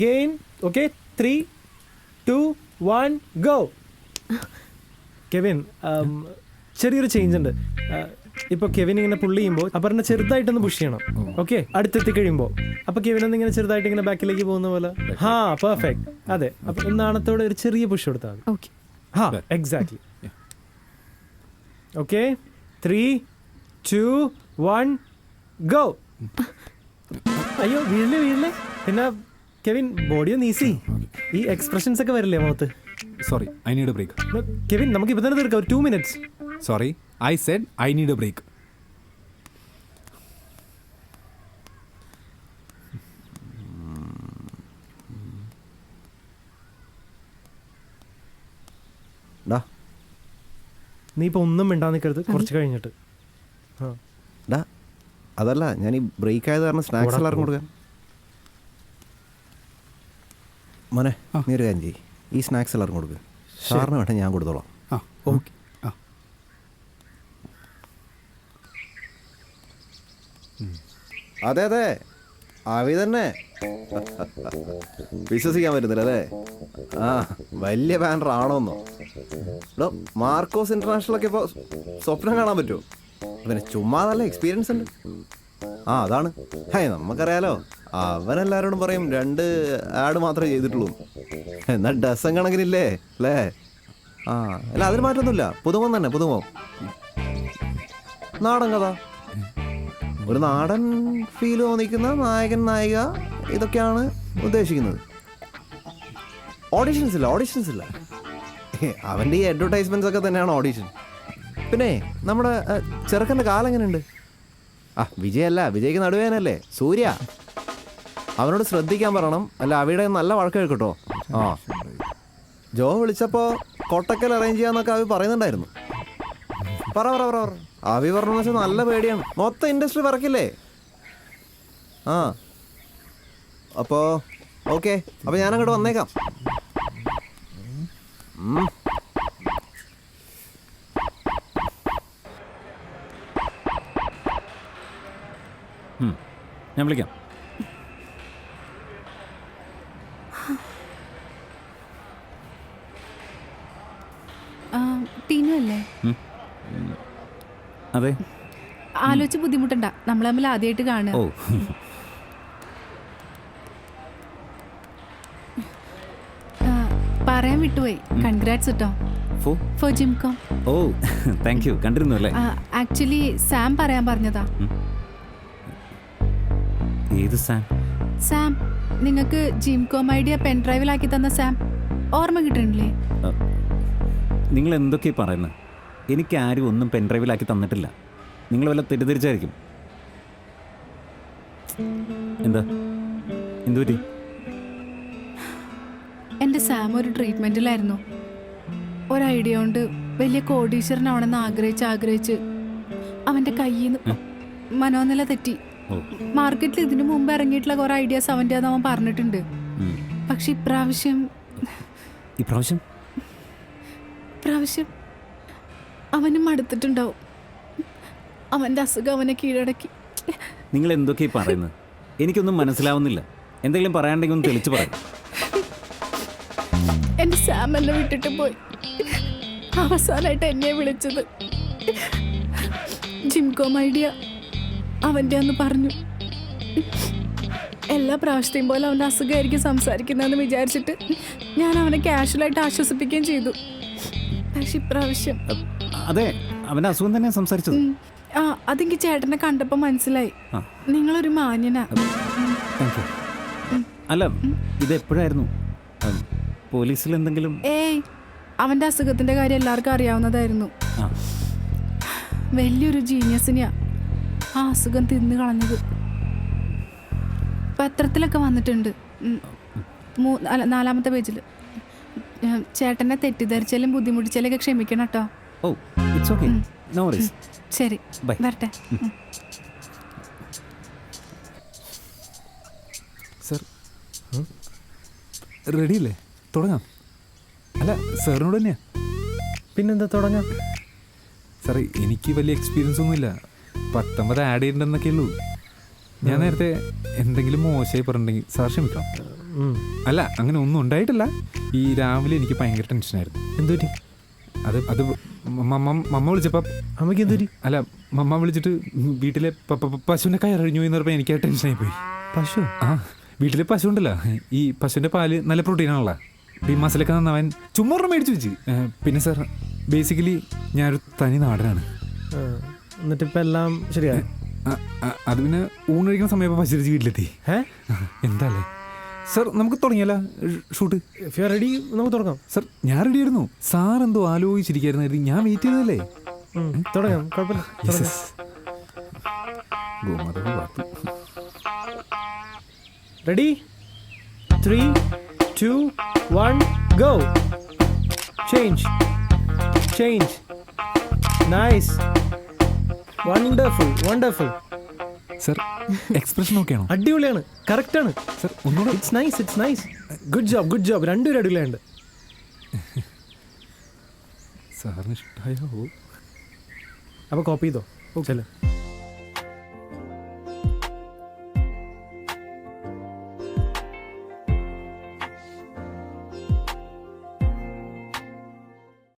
Again, okay, 3, 2, 1, go. Kevin, ചെറിയൊരു change ഉണ്ട്. ഇപ്പോൾ കെവിൻ ഇങ്ങനെ പുള്ളി ചെയ്യുമ്പോൾ അപർണ ചെറുതായിട്ടൊന്ന് പുഷ് ചെയ്യണം. ഓക്കെ, അടുത്തെത്തി കഴിയുമ്പോൾ അപ്പോൾ കെവിൻ ഒന്ന് ഇങ്ങനെ ചെറുതായിട്ട് ഇങ്ങനെ ബാക്കിലേക്ക് പോകുന്ന പോലെ. ഹാ, പെർഫെക്റ്റ്. അതെ, അപ്പോൾ നാണത്തോടെ ഒരു ചെറിയ പുഷ് കൊടുത്താൽ മതി. ഓക്കെ. ഹാ, എക്സാക്ട്ലി. Okay, 3, 2, 1, go. അയ്യോ, വീഴില്ലേ. പിന്നെ കെവിൻ, ബോഡി ഒന്ന് ഈസി. ഈ എക്സ്പ്രഷൻസ് ഒക്കെ വരില്ലേ മുഖത്ത്? Sorry, I need a break. Kevin, നമുക്ക് ഇപ്പൊ തന്നെ തീർക്കാം. ഒരു 2 minutes. Sorry, I said I need a break. നീ ഇപ്പൊ ഒന്നും മിണ്ടാൻ നിൽക്കരുത്, കുറച്ച് കഴിഞ്ഞിട്ട്. അതല്ല, ഞാൻ ഈ ബ്രേക്ക് ആയത് കാരണം സ്നാക്സ് എല്ലാവർക്കും കൊടുക്കാൻ. മോനെ, നീ ഒരു കാര്യം ചെയ്യ്, ഈ സ്നാക്സ് എല്ലാവർക്കും കൊടുക്കുക. സാറിന് വേണ്ട, ഞാൻ കൊടുത്തോളാം. ഓക്കെ. അതെ അതെ, അവി തന്നെ. വിശ്വസിക്കാൻ പറ്റുന്നില്ല അല്ലേ? ആ, വലിയ ബാനർ ആണോന്നോ? മാർക്കോസ് ഇന്റർനാഷണലൊക്കെ ഇപ്പോൾ സ്വപ്നം കാണാൻ പറ്റുമോ? പിന്നെ ചുമ്മാ നല്ല എക്സ്പീരിയൻസ് ഉണ്ട്. ആ, അതാണ്. നമുക്കറിയാലോ, അവനെല്ലാവരോടും പറയും 2 ആഡ് മാത്രമേ ചെയ്തിട്ടുള്ളൂ. എന്നാൽ ഡസൻ കണക്കിനില്ലേ അല്ലേ? ആ, അല്ല, അതിന് മാറ്റമൊന്നുമില്ല. പുതുമം തന്നെ, പുതുമം. നാടൻ കഥ, ഒരു നാടൻ ഫീൽ തോന്നിക്കുന്ന നായകൻ, നായിക, ഇതൊക്കെയാണ് ഉദ്ദേശിക്കുന്നത്. ഓഡിഷൻസ് ഇല്ല. അവൻ്റെ ഈ അഡ്വർടൈസ്മെൻറ്റ്സ് ഒക്കെ തന്നെയാണ് ഓഡിഷൻ. പിന്നെ നമ്മുടെ ചെറുക്കൻ്റെ കാലം എങ്ങനെയുണ്ട്? വിജയല്ല, വിജയ്ക്ക് നടുവേനല്ലേ, സൂര്യ. അവനോട് ശ്രദ്ധിക്കാൻ പറയണം, അല്ല അവിടെ നല്ല വഴക്ക് കേൾക്കട്ടോ. ആ, ജോ വിളിച്ചപ്പോൾ കൊട്ടക്കൽ അറേഞ്ച് ചെയ്യാന്നൊക്കെ അവി പറയുന്നുണ്ടായിരുന്നു. പറ അവി പറഞ്ഞു വെച്ചാൽ നല്ല പേടിയാണ്. മൊത്തം ഇൻഡസ്ട്രി പറക്കില്ലേ? ആ, അപ്പോൾ ഓക്കെ, അപ്പോൾ ഞാനങ്ങോട്ട് വന്നേക്കാം. ഞാൻ വിളിക്കാം. ടീനു അല്ലേ? അതെ. ആലോചിച്ച് ബുദ്ധിമുട്ടണ്ട, നമ്മൾ തമ്മിൽ ആദ്യമായിട്ട് കാണുക. ഓ, പറയാൻ വിട്ടുപോയി. കൺഗ്രാറ്റ്സ് കേട്ടോ ഫോർ ജിംകോം. ഓ, താങ്ക് യു. കണ്ടിരുന്നു അല്ലേ? ആക്ച്വലി സാം പറയാൻ പറഞ്ഞതാ. ഏത് സാം? സാം, നിങ്ങൾക്ക് ജിംകോം ഐഡിയ പെൻഡ്രൈവിലാക്കി തന്ന സാം, ഓർമ്മ കിട്ടണില്ലേ? നിങ്ങൾ എന്തൊക്കെയാ പറയുന്നത്? എനിക്ക് ആരും ഒന്നും പെൻഡ്രൈവിലാക്കി തന്നിട്ടില്ല. നിങ്ങൾ വല്ല തെറ്റിദ്ധരിച്ചായിരിക്കും. എന്തു പറ്റി? എൻ്റെ സാം ഒരു ട്രീറ്റ്മെൻറ്റിലായിരുന്നു. ഒരു ഐഡിയ കൊണ്ട് വലിയ കോടീശ്വരനാവണമെന്ന് ആഗ്രഹിച്ച് അവൻ്റെ കയ്യിൽ നിന്ന് മനോനില തെറ്റി. മാർക്കറ്റിൽ ഇതിനു മുമ്പ് ഇറങ്ങിയിട്ടുള്ള കുറെ ഐഡിയാസ് അവൻ്റെ അവൻ പറഞ്ഞിട്ടുണ്ട്. പക്ഷെ ഇപ്രാവശ്യം അവനും മടുത്തിട്ടുണ്ടാവും. അവൻ്റെ അസുഖം അവനെ കീഴടക്കി. നിങ്ങൾ എന്തൊക്കെയാ പറയുന്നത്? എനിക്കൊന്നും മനസ്സിലാവുന്നില്ല. എന്തെങ്കിലും പറയാണ്ടെങ്കിൽ ഒന്ന് തെളിച്ച് പറയാം. എൻ്റെ സാം എന്നെ വിട്ടിട്ട് പോയി. അവസാനമായിട്ട് എന്നെ വിളിച്ചത് ജിംകോം ഐഡിയ അവൻ്റെ അന്ന് പറഞ്ഞു. എല്ലാ പ്രാവശ്യത്തെയും പോലെ അവൻ്റെ അസുഖമായിരിക്കും സംസാരിക്കുന്നതെന്ന് വിചാരിച്ചിട്ട് ഞാൻ അവനെ കാഷ്വലായിട്ട് ആശ്വസിപ്പിക്കുകയും ചെയ്തു. പക്ഷെ ഇപ്രാവശ്യം അതെ, അവൻ്റെ അസുഖം തന്നെ സംസാരിച്ചത്. അതെനിക്ക് ചേട്ടനെ കണ്ടപ്പോൾ മനസ്സിലായി. നിങ്ങളൊരു മാന്യനാ. അല്ല, ഇത് എപ്പോഴായിരുന്നു? പോലീസിൽ എന്തെങ്കിലും? ഏയ്, അവൻ്റെ അസുഖത്തിൻ്റെ കാര്യം എല്ലാവർക്കും അറിയാവുന്നതായിരുന്നു. വലിയൊരു ജീനിയസിനെയാ ആ അസുഖം തിന്നു കളഞ്ഞത്. പത്രത്തിലൊക്കെ വന്നിട്ടുണ്ട്. 4ാമത്തെ പേജിൽ. ചേട്ടനെ തെറ്റിദ്ധരിച്ചാലും ബുദ്ധിമുട്ടിച്ചാലൊക്കെ ക്ഷമിക്കണം കേട്ടോ. ഓ, ഇറ്റ്സ് ഓക്കേ. No worries. ശരി, വരട്ടെ. സർ, റെഡിയല്ലേ? തുടങ്ങാം. അല്ല, സാറിനോട് തന്നെയാ. പിന്നെന്താ തുടങ്ങാം. സാറേ, എനിക്ക് വലിയ എക്സ്പീരിയൻസ് ഒന്നുമില്ല. 19 ആഡ് ചെയ്തിട്ടുണ്ടെന്നൊക്കെ ഉള്ളൂ. ഞാൻ നേരത്തെ എന്തെങ്കിലും മോശമായി പറഞ്ഞിട്ടുണ്ടെങ്കിൽ സാർ ക്ഷമിക്കണം. അല്ല അങ്ങനെ ഒന്നും ഉണ്ടായിട്ടില്ല. ഈ രാവിലെ എനിക്ക് ഭയങ്കര ടെൻഷനായിരുന്നു. എന്തുപറ്റി? അത് മമ്മ വിളിച്ചപ്പോൾ അമ്മയ്ക്ക് എന്തുപറ്റി? അല്ല മമ്മ വിളിച്ചിട്ട് വീട്ടിലെ പശുവിനെ കയറിഞ്ഞു എന്ന് പറഞ്ഞപ്പോൾ എനിക്ക് ടെൻഷനായി പോയി. പശു? ആ വീട്ടിലെ പശു ഉണ്ടല്ലോ, ഈ പശുവിൻ്റെ പാല് നല്ല പ്രോട്ടീനാണല്ലോ. ഈ മസിലൊക്കെ നന്നവൻ ചുമ്മാ മേടിച്ചു വെച്ച്. പിന്നെ സാർ ബേസിക്കലി ഞാനൊരു തനി നാടനാണ്. എന്നിട്ടിപ്പോൾ എല്ലാം ശരിയായി? അത് പിന്നെ ഊണ് കഴിക്കുന്ന സമയം പശുരിച്ച് വീട്ടിലെത്തി. എന്താ അല്ലേ സാർ, നമുക്ക് തുടങ്ങിയല്ല shoot? If you are ready നമുക്ക് തുടങ്ങാം. സാർ ഞാൻ റെഡി ആയിരുന്നു. സാർ എന്തോ ആലോചിച്ചിരിക്കായിരുന്നു, ഞാൻ വെയിറ്റ് ചെയ്തതല്ലേ. തുടങ്ങാം, കുഴപ്പമില്ല. Ready? 3, 2, 1 go. Change. Nice. Wonderful. Sir expression ഓക്കെയാണോ? അടിപൊളിയാണ്, കറക്റ്റാണ് സാർ. ഒന്നുകൂടെ. It's nice. Good job. രണ്ടുപേരും അടിപൊളിയുണ്ട്. സാറിന് ഇഷ്ടമായോ? അപ്പോൾ കോപ്പി ചെയ്തോ. ചെല്ലേ.